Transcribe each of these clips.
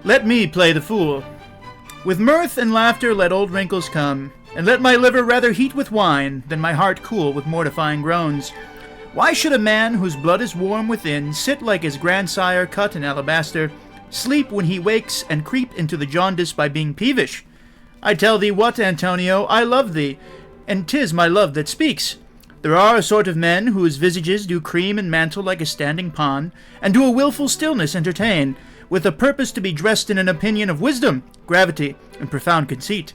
Let me play the fool. With mirth and laughter let old wrinkles come, and let my liver rather heat with wine than my heart cool with mortifying groans. Why should a man whose blood is warm within sit like his grandsire cut in alabaster, sleep when he wakes, and creep into the jaundice by being peevish? I tell thee what, Antonio, I love thee, and 'tis my love that speaks. There are a sort of men whose visages do cream and mantle like a standing pond, and do a wilful stillness entertain, with a purpose to be dressed in an opinion of wisdom, gravity, and profound conceit.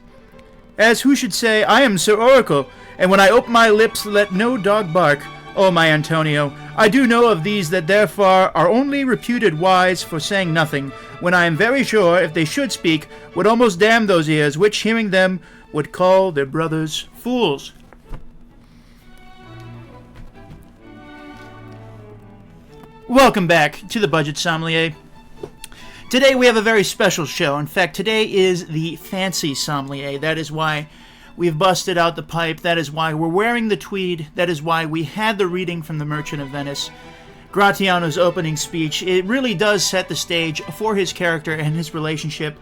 As who should say, I am Sir Oracle, and when I open my lips let no dog bark. O my Antonio, I do know of these that therefore are only reputed wise for saying nothing, when I am very sure, if they should speak, would almost damn those ears, which, hearing them, would call their brothers fools. Welcome back to the Budget Sommelier. Today we have a very special show. In fact, today is the Fancy Sommelier. That is why we've busted out the pipe. That is why we're wearing the tweed. That is why we had the reading from The Merchant of Venice. Gratiano's opening speech. It really does set the stage for his character and his relationship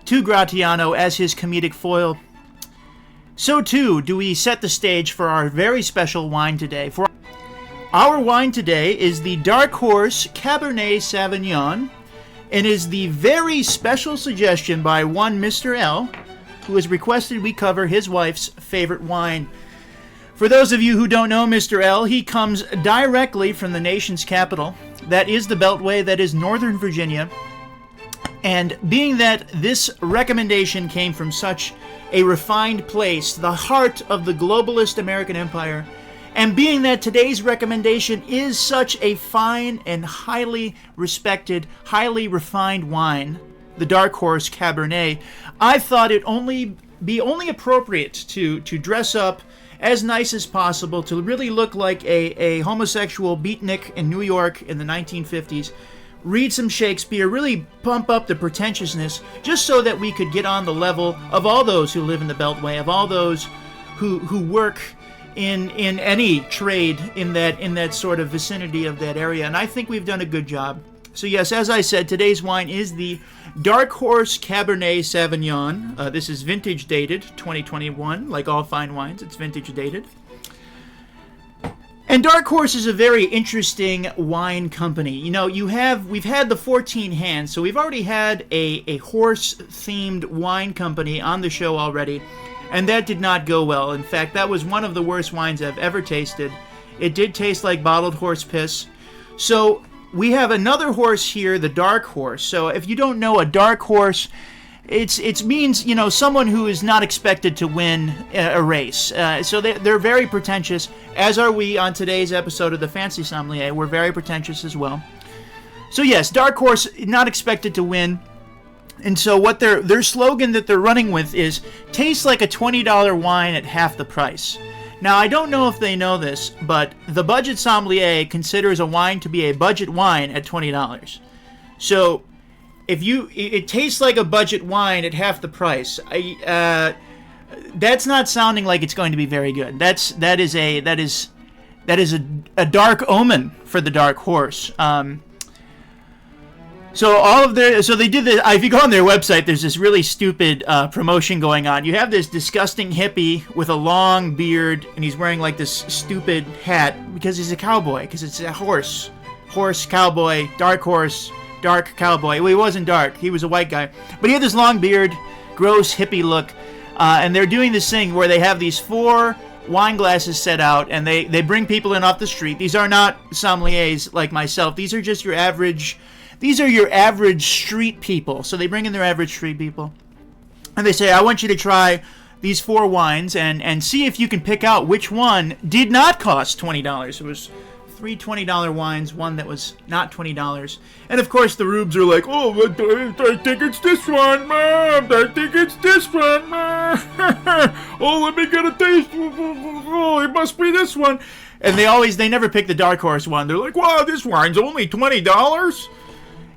to Gratiano as his comedic foil. So too do we set the stage for our very special wine today. For our wine today is the Dark Horse Cabernet Sauvignon, and is the very special suggestion by one Mr. L, who has requested we cover his wife's favorite wine. For those of you who don't know Mr. L, he comes directly from the nation's capital. That is the Beltway, that is Northern Virginia. And being that this recommendation came from such a refined place, the heart of the globalist American empire, and being that today's recommendation is such a fine and highly respected, highly refined wine, the Dark Horse Cabernet, I thought it be only appropriate to dress up as nice as possible, to really look like a homosexual beatnik in New York in the 1950s, read some Shakespeare, really pump up the pretentiousness, just so that we could get on the level of all those who live in the Beltway, of all those who work in any trade in that sort of vicinity of that area, and I think we've done a good job. So yes, as I said, today's wine is the Dark Horse Cabernet Sauvignon. This is vintage dated, 2021, like all fine wines, it's vintage dated. And Dark Horse is a very interesting wine company. You know, we've had the 14 Hands, so we've already had a horse-themed wine company on the show already. And that did not go well. In fact, that was one of the worst wines I've ever tasted. It did taste like bottled horse piss. So we have another horse here, the Dark Horse. So if you don't know, a Dark Horse, it means, you know, someone who is not expected to win a race. So they're very pretentious, as are we on today's episode of the Fancy Sommelier. We're very pretentious as well. So yes, Dark Horse, not expected to win. And so what their slogan that they're running with is, taste like a $20 wine at half the price. Now, I don't know if they know this, but the Budget Sommelier considers a wine to be a budget wine at $20. So, it tastes like a budget wine at half the price. That's not sounding like it's going to be very good. That is a dark omen for the Dark Horse. So they did this. If you go on their website, there's this really stupid promotion going on. You have this disgusting hippie with a long beard, and he's wearing like this stupid hat because he's a cowboy, because it's a horse cowboy, dark horse, dark cowboy. Well, he wasn't dark; he was a white guy, but he had this long beard, gross hippie look, and they're doing this thing where they have these 4 wine glasses set out, and they bring people in off the street. These are not sommeliers like myself. These are just your average. These are your average street people. So they bring in their average street people. And they say, I want you to try these 4 wines and see if you can pick out which one did not cost $20. It was 3 $20 wines, one that was not $20. And of course the rubes are like, oh, I think it's this one, Mom. I think it's this one, Mom. Oh, let me get a taste. Oh, it must be this one. And they never pick the Dark Horse one. They're like, wow, this wine's only $20.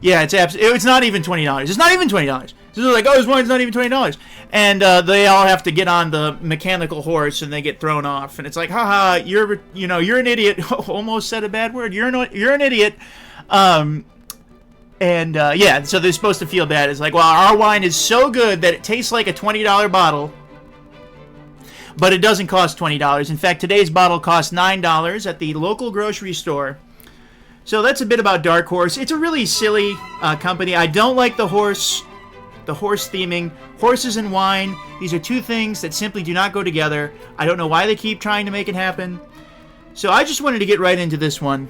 Yeah, it's not even $20. It's not even $20. So they're like, oh, this wine's not even $20. And they all have to get on the mechanical horse and they get thrown off. And it's like, haha, you're an idiot. Almost said a bad word. You're an idiot. And And yeah, so they're supposed to feel bad. It's like, well, our wine is so good that it tastes like a $20 bottle, but it doesn't cost $20. In fact, today's bottle costs $9 at the local grocery store. So that's a bit about Dark Horse. It's a really silly company. I don't like the horse theming. Horses and wine, these are two things that simply do not go together. I don't know why they keep trying to make it happen. So I just wanted to get right into this one.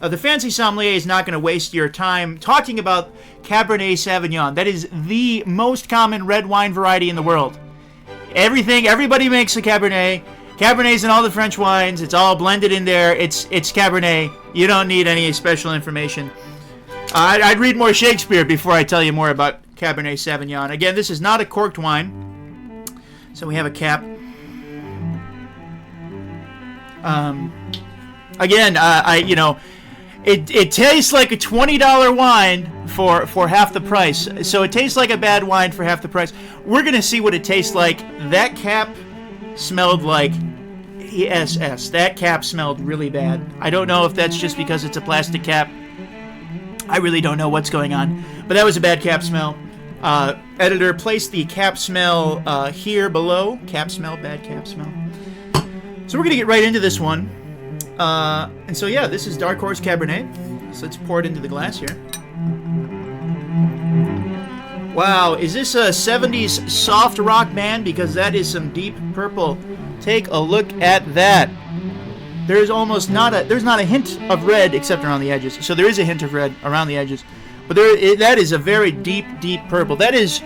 The Fancy Sommelier is not going to waste your time talking about Cabernet Sauvignon. That is the most common red wine variety in the world. Everybody makes a Cabernet. Cabernet's in all the French wines. It's all blended in there. It's Cabernet. You don't need any special information. I'd read more Shakespeare before I tell you more about Cabernet Sauvignon. Again, this is not a corked wine. So we have a cap. Again, It tastes like a $20 wine for half the price. So it tastes like a bad wine for half the price. We're going to see what it tastes like. That cap smelled like ESS. That cap smelled really bad. I don't know if that's just because it's a plastic cap. I really don't know what's going on. But that was a bad cap smell. Editor, place the cap smell here below. Cap smell, bad cap smell. So we're going to get right into this one. And so yeah, this is Dark Horse Cabernet. So let's pour it into the glass here. Wow, is this a 70s soft rock band? Because that is some Deep Purple. Take a look at that. There's not a hint of red except around the edges. So there is a hint of red around the edges. But that is a very deep purple. That is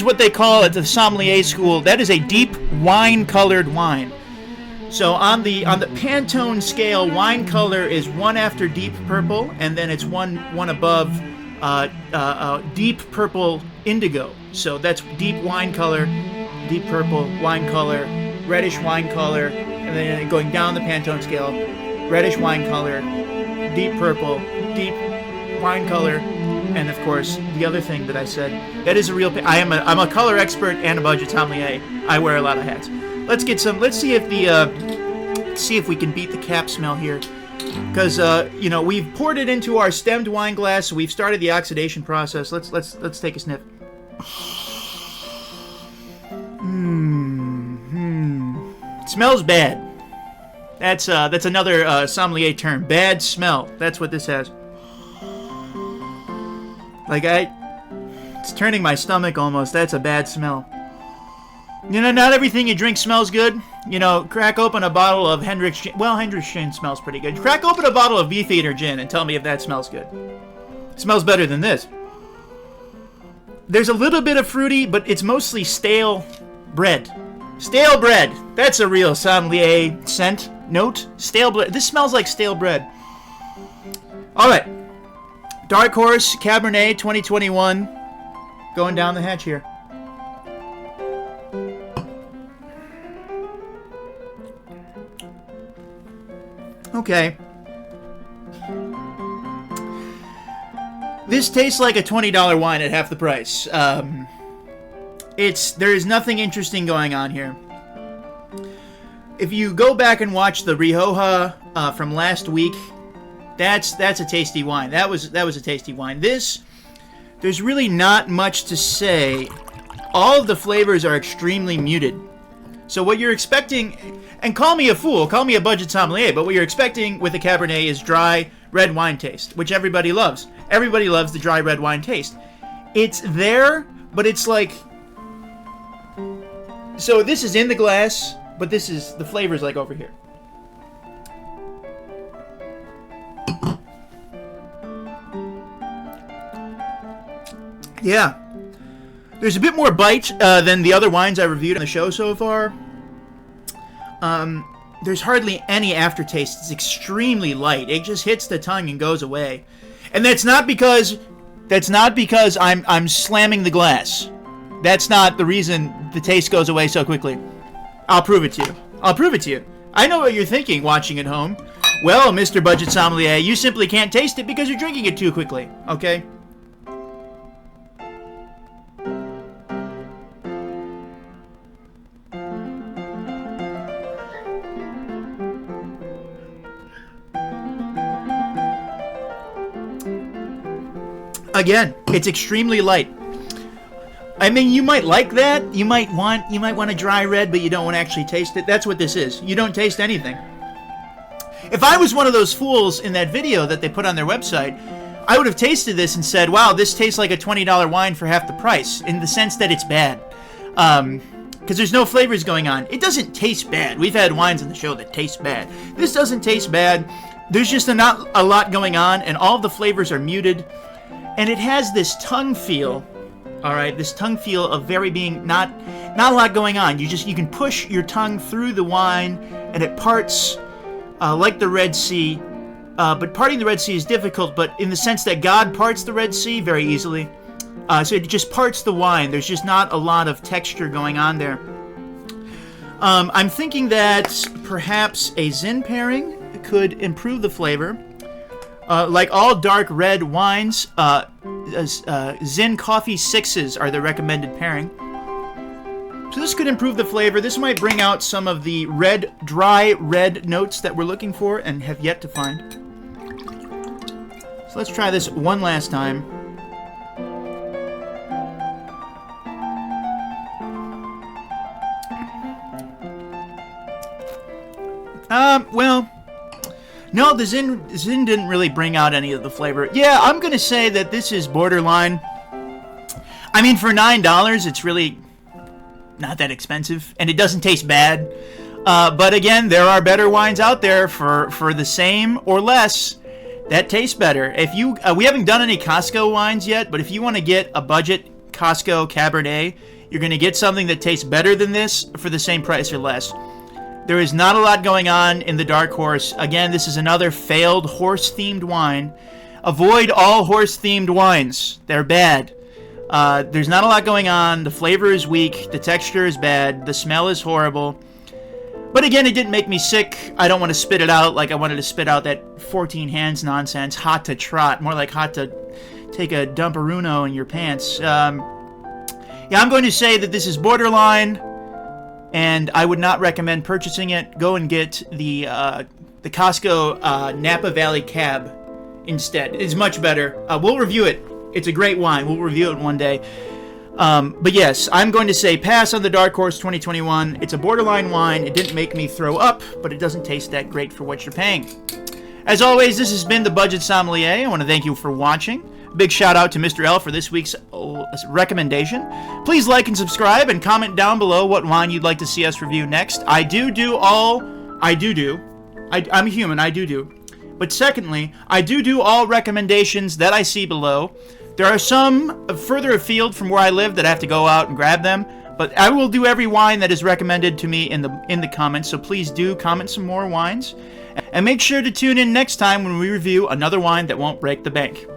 what they call at the sommelier school. That is a deep wine-colored wine. So on the Pantone scale, wine color is one after deep purple, and then it's one above deep purple indigo. So that's deep wine color, deep purple wine color, reddish wine color, and then going down the Pantone scale, reddish wine color, deep purple, deep wine color, and of course the other thing that I said, that is a real. I'm a color expert and a budget sommelier. I wear a lot of hats. Let's see if we can beat the cap smell here, because we've poured it into our stemmed wine glass. So we've started the oxidation process. Let's take a sniff. It smells bad. That's another sommelier term. Bad smell. That's what this has. It's turning my stomach almost. That's a bad smell. Not everything you drink smells good. Crack open a bottle of Hendrick's gin. Well, Hendrick's gin smells pretty good. Crack open a bottle of Beefeater gin and tell me if that smells good. It smells better than this. There's a little bit of fruity, but it's mostly stale bread. Stale bread. That's a real sommelier scent note. Stale bread. This smells like stale bread. All right. Dark Horse Cabernet 2021. Going down the hatch here. Okay. This tastes like a $20 wine at half the price. There is nothing interesting going on here. If you go back and watch the Rioja from last week, that's a tasty wine. That was a tasty wine. There's really not much to say. All of the flavors are extremely muted. So what you're expecting, and call me a fool, call me a budget sommelier, but what you're expecting with a Cabernet is dry red wine taste, which everybody loves. Everybody loves the dry red wine taste. It's there, but it's like... So this is in the glass, but the flavor's like over here. Yeah. There's a bit more bite than the other wines I reviewed on the show so far. There's hardly any aftertaste. It's extremely light. It just hits the tongue and goes away. And that's not because I'm slamming the glass. That's not the reason the taste goes away so quickly. I'll prove it to you. I know what you're thinking watching at home. Well, Mr. Budget Sommelier, you simply can't taste it because you're drinking it too quickly. Okay? Again, it's extremely light. I mean, you might like that. You might want a dry red, but you don't want to actually taste it. That's what this is. You don't taste anything. If I was one of those fools in that video that they put on their website, I would have tasted this and said, wow, this tastes like a $20 wine for half the price, in the sense that it's bad. Because there's no flavors going on. It doesn't taste bad. We've had wines on the show that taste bad. This doesn't taste bad. There's just not a lot going on, and all the flavors are muted. And it has this tongue feel. All right, this tongue feel of very being not a lot going on. You can push your tongue through the wine, and it parts like the Red Sea. But parting the Red Sea is difficult, but in the sense that God parts the Red Sea very easily. So it just parts the wine. There's just not a lot of texture going on there. I'm thinking that perhaps a Zin pairing could improve the flavor. Like all dark red wines, Zin Coffee 6s are the recommended pairing. So this could improve the flavor. This might bring out some of the dry red notes that we're looking for and have yet to find. So let's try this one last time. Well, no, the Zin didn't really bring out any of the flavor. Yeah, I'm going to say that this is borderline. I mean, for $9, it's really not that expensive, and it doesn't taste bad. But again, there are better wines out there for the same or less that taste better. If you, we haven't done any Costco wines yet, but if you want to get a budget Costco Cabernet, you're going to get something that tastes better than this for the same price or less. There is not a lot going on in the Dark Horse. Again, this is another failed horse-themed wine. Avoid all horse-themed wines. They're bad. There's not a lot going on. The flavor is weak. The texture is bad. The smell is horrible. But again, it didn't make me sick. I don't want to spit it out like I wanted to spit out that 14 hands nonsense. Hot to trot. More like hot to take a dumperuno in your pants. Yeah, I'm going to say that this is borderline, and I would not recommend purchasing it. Go and get the Costco Napa Valley Cab instead. It's much better. We'll review it. It's a great wine. We'll review it one day. But yes, I'm going to say pass on the Dark Horse 2021. It's a borderline wine. It didn't make me throw up, but it doesn't taste that great for what you're paying. As always, this has been the Budget Sommelier. I want to thank you for watching. Big shout out to Mr. L for this week's recommendation. Please like and subscribe and comment down below what wine you'd like to see us review next. I'm a human, I do. But secondly, I do all recommendations that I see below. There are some further afield from where I live that I have to go out and grab them, but I will do every wine that is recommended to me in the comments, so please do comment some more wines. And make sure to tune in next time when we review another wine that won't break the bank.